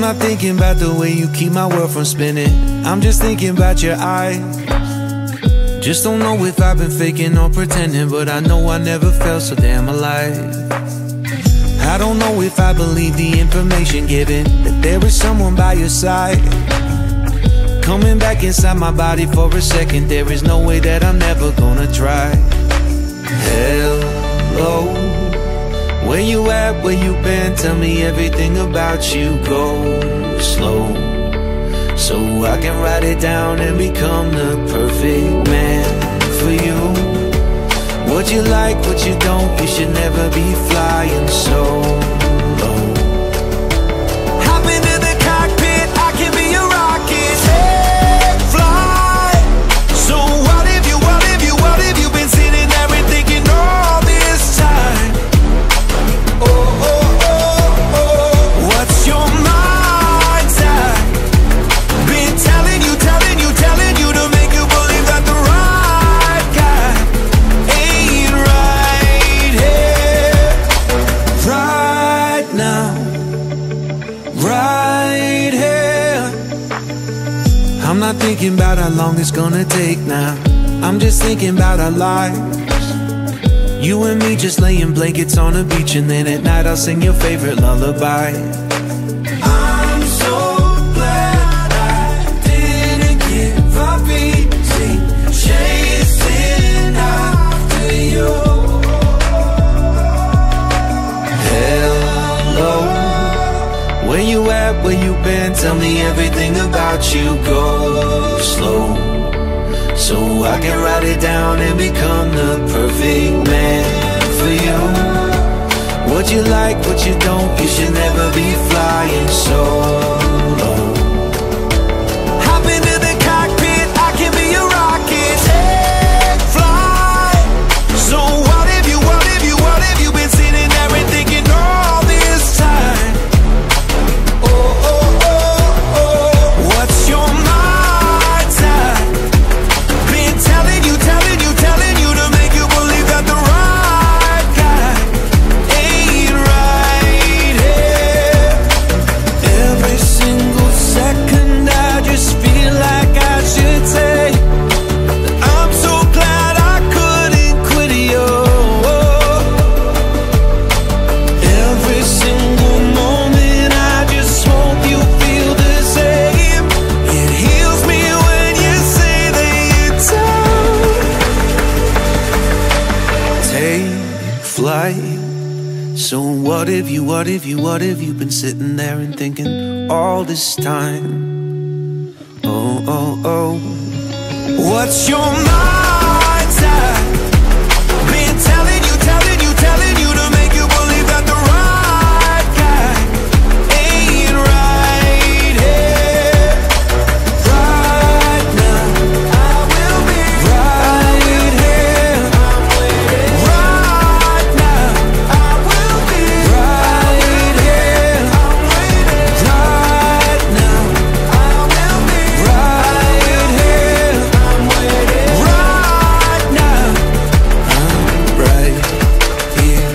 not thinking about the way you keep my world from spinning. I'm just thinking about your eyes. Just don't know if I've been faking or pretending, but I know I never felt so damn alive. I don't know if I believe the information given, that there is someone by your side, coming back inside my body for a second. There is no way that I'm never gonna try. Hello, where you at, where you been? Tell me everything about you. Go slow, so I can write it down and become the perfect man for you. What you like, what you don't, you should never be flying solo. Hop into the cockpit, I can be a rocket. Hey, fly. So what have you been sitting there and thinking all this time? Oh, oh, oh, oh. What's your mind's at? Been telling you to make you believe that the right guy ain't right here, right now, right here. I'm not thinking about how long it's gonna take now. I'm just thinking about our lives. You and me just laying blankets on the beach, and then at night I'll sing your favorite lullaby. I'm so glad I didn't give up easy, chasing after you. Hello, where you at, where you been? Tell me everything about you. Go slow, so I can write it down and become the perfect man for you. What you like, what you don't, you should never be flying solo. Hop into the cockpit, I can be a rocket. Hey, fly. So what have you been sitting there and thinking all this time? Oh, oh, oh, oh. What's your mind's at? Been telling you to make you believe that the right guy ain't right here. Every single second I just feel like I should say that I'm so glad I couldn't quit you. Every single moment I just hope you feel the same. It heals me when you say that you're done. Take flight. So what have you been sitting there and thinking all this time? Oh, oh, oh. What's your mind's at? Been telling you to make you believe that the right guy ain't right here, right now. I will be right here, right now. I will be right here, right now. I will be right here, right now. I'm right here.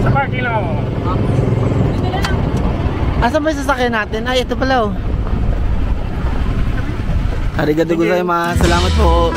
Sa parking lang ako. Asan ba yung sasakyan natin? Ay, ito pala oh. Arigato gozaimasu. Salamat po.